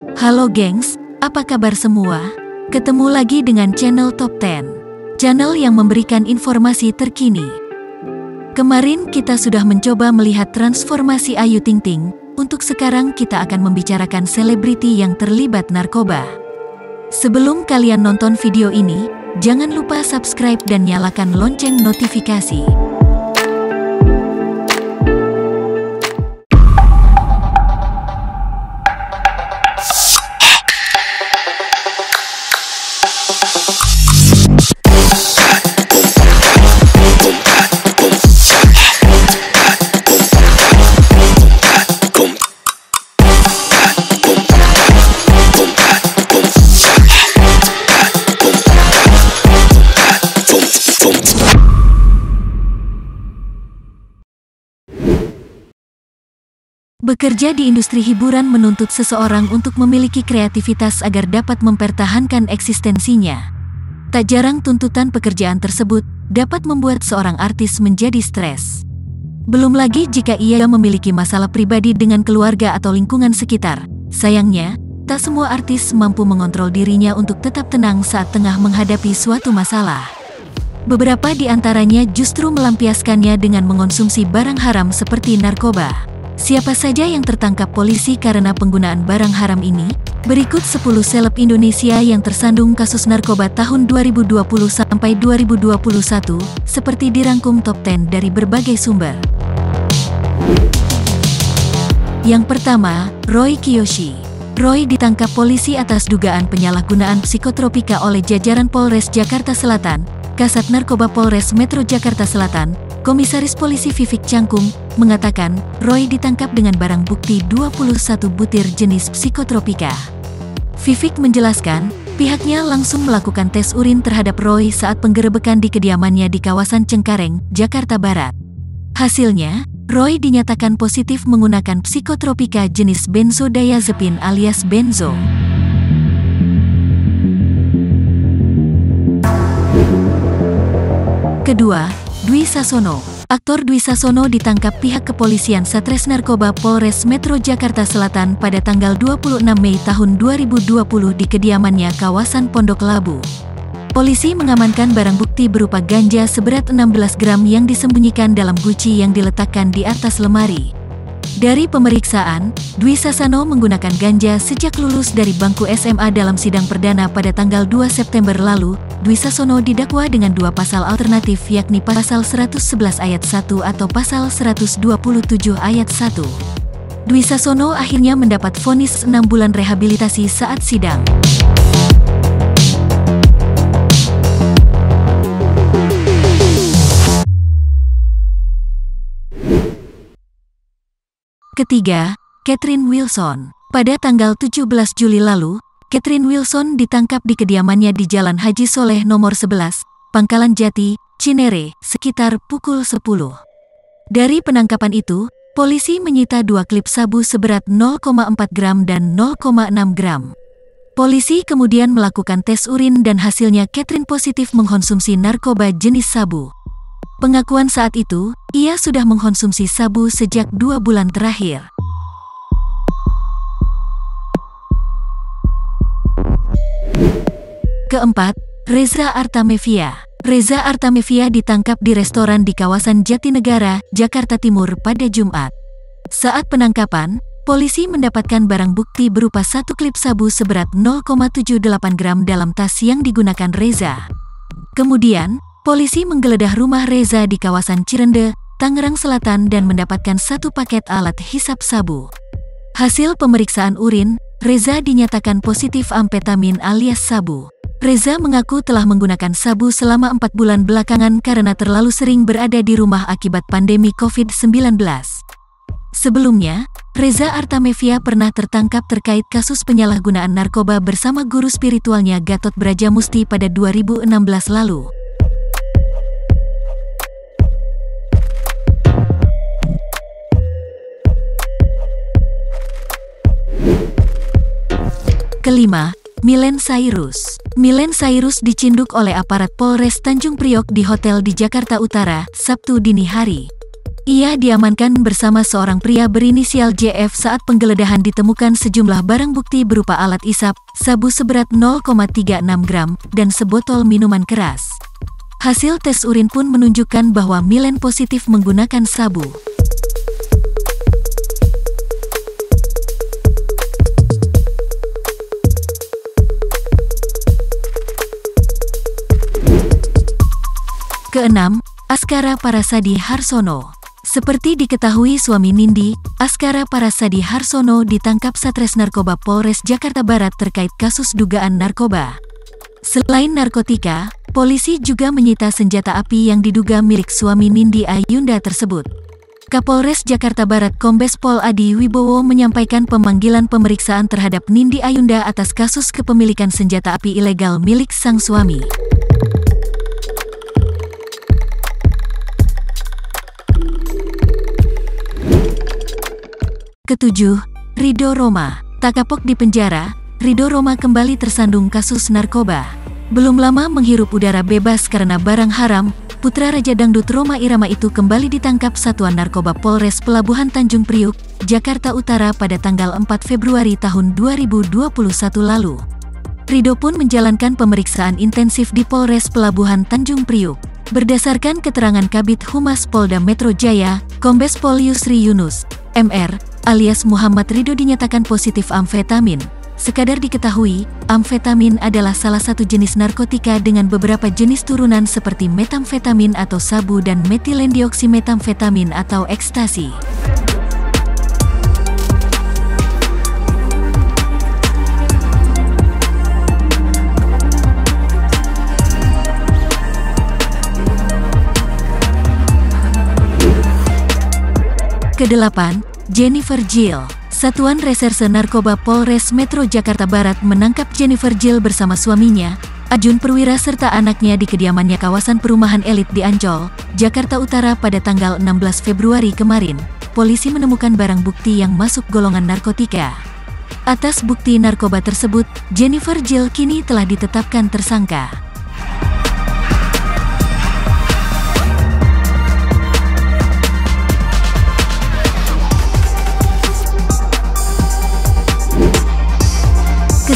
Halo gengs, apa kabar semua? Ketemu lagi dengan channel Top 10, channel yang memberikan informasi terkini. Kemarin kita sudah mencoba melihat transformasi Ayu Ting Ting, untuk sekarang kita akan membicarakan selebriti yang terlibat narkoba. Sebelum kalian nonton video ini, jangan lupa subscribe dan nyalakan lonceng notifikasi. Bekerja di industri hiburan menuntut seseorang untuk memiliki kreativitas agar dapat mempertahankan eksistensinya. Tak jarang tuntutan pekerjaan tersebut dapat membuat seorang artis menjadi stres. Belum lagi jika ia memiliki masalah pribadi dengan keluarga atau lingkungan sekitar. Sayangnya, tak semua artis mampu mengontrol dirinya untuk tetap tenang saat tengah menghadapi suatu masalah. Beberapa di antaranya justru melampiaskannya dengan mengonsumsi barang haram seperti narkoba. Siapa saja yang tertangkap polisi karena penggunaan barang haram ini? Berikut 10 seleb Indonesia yang tersandung kasus narkoba tahun 2020 sampai 2021, seperti dirangkum Top 10 dari berbagai sumber. Yang pertama, Roy Kiyoshi. Roy ditangkap polisi atas dugaan penyalahgunaan psikotropika oleh jajaran Polres Jakarta Selatan. Kasat Narkoba Polres Metro Jakarta Selatan, Komisaris Polisi Vivik Cangkung, mengatakan Roy ditangkap dengan barang bukti 21 butir jenis psikotropika. Vivik menjelaskan, pihaknya langsung melakukan tes urin terhadap Roy saat penggerebekan di kediamannya di kawasan Cengkareng, Jakarta Barat. Hasilnya, Roy dinyatakan positif menggunakan psikotropika jenis benzodiazepin alias benzo. Kedua, Dwi Sasono. Aktor Dwi Sasono ditangkap pihak kepolisian Satres Narkoba Polres Metro Jakarta Selatan pada tanggal 26 Mei tahun 2020 di kediamannya kawasan Pondok Labu. Polisi mengamankan barang bukti berupa ganja seberat 16 gram yang disembunyikan dalam guci yang diletakkan di atas lemari. Dari pemeriksaan, Dwi Sasono menggunakan ganja sejak lulus dari bangku SMA dalam sidang perdana pada tanggal 2 September lalu. Dwi Sasono didakwa dengan 2 pasal alternatif yakni pasal 111 ayat 1 atau pasal 127 ayat 1. Dwi Sasono akhirnya mendapat vonis 6 bulan rehabilitasi saat sidang. Ketiga, Catherine Wilson. Pada tanggal 17 Juli lalu, Catherine Wilson ditangkap di kediamannya di Jalan Haji Soleh nomor 11, Pangkalan Jati, Cinere, sekitar pukul 10. Dari penangkapan itu, polisi menyita 2 klip sabu seberat 0,4 gram dan 0,6 gram. Polisi kemudian melakukan tes urin dan hasilnya Catherine positif mengkonsumsi narkoba jenis sabu. Pengakuan saat itu, ia sudah mengkonsumsi sabu sejak 2 bulan terakhir. Keempat, Reza Artamevia. Reza Artamevia ditangkap di restoran di kawasan Jatinegara, Jakarta Timur pada Jumat. Saat penangkapan, polisi mendapatkan barang bukti berupa 1 klip sabu seberat 0,78 gram dalam tas yang digunakan Reza. Kemudian, polisi menggeledah rumah Reza di kawasan Cirende, Tangerang Selatan dan mendapatkan 1 paket alat hisap sabu. Hasil pemeriksaan urin, Reza dinyatakan positif amfetamin alias sabu. Reza mengaku telah menggunakan sabu selama 4 bulan belakangan karena terlalu sering berada di rumah akibat pandemi COVID-19. Sebelumnya, Reza Artamevia pernah tertangkap terkait kasus penyalahgunaan narkoba bersama guru spiritualnya Gatot Brajamusti pada 2016 lalu. Kelima, Miley Cyrus. Miley Cyrus dicinduk oleh aparat Polres Tanjung Priok di hotel di Jakarta Utara, Sabtu dini hari. Ia diamankan bersama seorang pria berinisial JF saat penggeledahan ditemukan sejumlah barang bukti berupa alat isap, sabu seberat 0,36 gram, dan sebotol minuman keras. Hasil tes urin pun menunjukkan bahwa Milen positif menggunakan sabu. Keenam, Askara Parasadi Harsono. Seperti diketahui suami Nindi, Askara Parasadi Harsono ditangkap Satres Narkoba Polres Jakarta Barat terkait kasus dugaan narkoba. Selain narkotika, polisi juga menyita senjata api yang diduga milik suami Nindi Ayunda tersebut. Kapolres Jakarta Barat Kombes Pol Adi Wibowo menyampaikan pemanggilan pemeriksaan terhadap Nindi Ayunda atas kasus kepemilikan senjata api ilegal milik sang suami. Ketujuh, Ridho Roma. Tak kapok di penjara, Ridho Roma kembali tersandung kasus narkoba. Belum lama menghirup udara bebas karena barang haram, putra Raja Dangdut Rhoma Irama itu kembali ditangkap Satuan Narkoba Polres Pelabuhan Tanjung Priuk, Jakarta Utara pada tanggal 4 Februari tahun 2021 lalu. Ridho pun menjalankan pemeriksaan intensif di Polres Pelabuhan Tanjung Priuk. Berdasarkan keterangan Kabid Humas Polda Metro Jaya, Kombes Pol Yusri Yunus, MR, alias Muhammad Ridho dinyatakan positif amfetamin. Sekadar diketahui, amfetamin adalah salah satu jenis narkotika dengan beberapa jenis turunan seperti metamfetamin atau sabu dan metilendioksimetamfetamin atau ekstasi. Kedelapan, Jennifer Jill. Satuan Reserse Narkoba Polres Metro Jakarta Barat menangkap Jennifer Jill bersama suaminya, Ajun Perwira serta anaknya di kediamannya kawasan perumahan elit di Ancol, Jakarta Utara pada tanggal 16 Februari kemarin. Polisi menemukan barang bukti yang masuk golongan narkotika. Atas bukti narkoba tersebut, Jennifer Jill kini telah ditetapkan tersangka.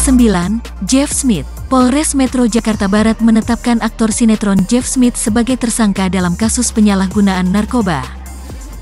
Kesembilan, Jeff Smith. Polres Metro Jakarta Barat menetapkan aktor sinetron Jeff Smith sebagai tersangka dalam kasus penyalahgunaan narkoba.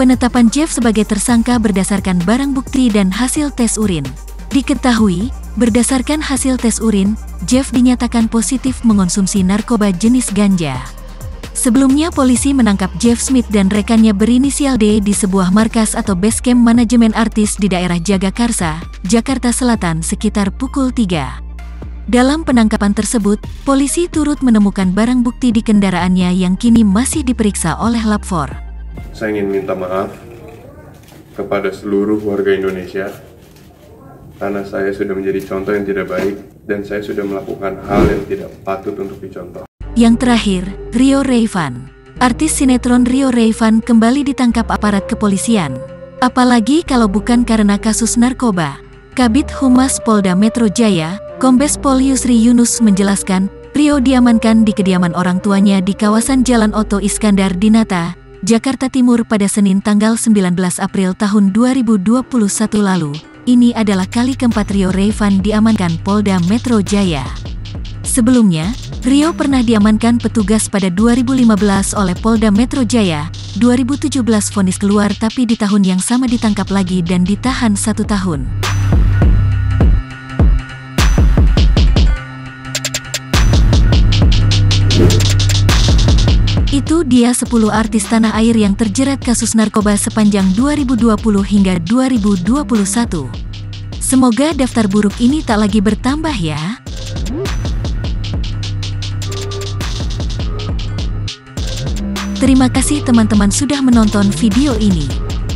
Penetapan Jeff sebagai tersangka berdasarkan barang bukti dan hasil tes urin. Diketahui, berdasarkan hasil tes urin, Jeff dinyatakan positif mengonsumsi narkoba jenis ganja. Sebelumnya polisi menangkap Jeff Smith dan rekannya berinisial D di sebuah markas atau base camp manajemen artis di daerah Jagakarsa, Jakarta Selatan sekitar pukul 3. Dalam penangkapan tersebut, polisi turut menemukan barang bukti di kendaraannya yang kini masih diperiksa oleh Lapfor. Saya ingin minta maaf kepada seluruh warga Indonesia karena saya sudah menjadi contoh yang tidak baik dan saya sudah melakukan hal yang tidak patut untuk dicontoh. Yang terakhir, Rio Rayvan. Artis sinetron Rio Rayvan kembali ditangkap aparat kepolisian. Apalagi kalau bukan karena kasus narkoba. Kabid Humas Polda Metro Jaya, Kombes Pol Yusri Yunus menjelaskan, Rio diamankan di kediaman orang tuanya di kawasan Jalan Oto Iskandar Dinata, Jakarta Timur pada Senin tanggal 19 April tahun 2021 lalu. Ini adalah kali keempat Rio Rayvan diamankan Polda Metro Jaya. Sebelumnya, Rio pernah diamankan petugas pada 2015 oleh Polda Metro Jaya, 2017 vonis keluar tapi di tahun yang sama ditangkap lagi dan ditahan 1 tahun. Itu dia 10 artis tanah air yang terjerat kasus narkoba sepanjang 2020 hingga 2021. Semoga daftar buruk ini tak lagi bertambah ya. Terima kasih teman-teman sudah menonton video ini.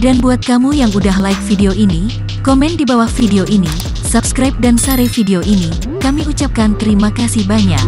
Dan buat kamu yang udah like video ini, komen di bawah video ini, subscribe dan share video ini. Kami ucapkan terima kasih banyak.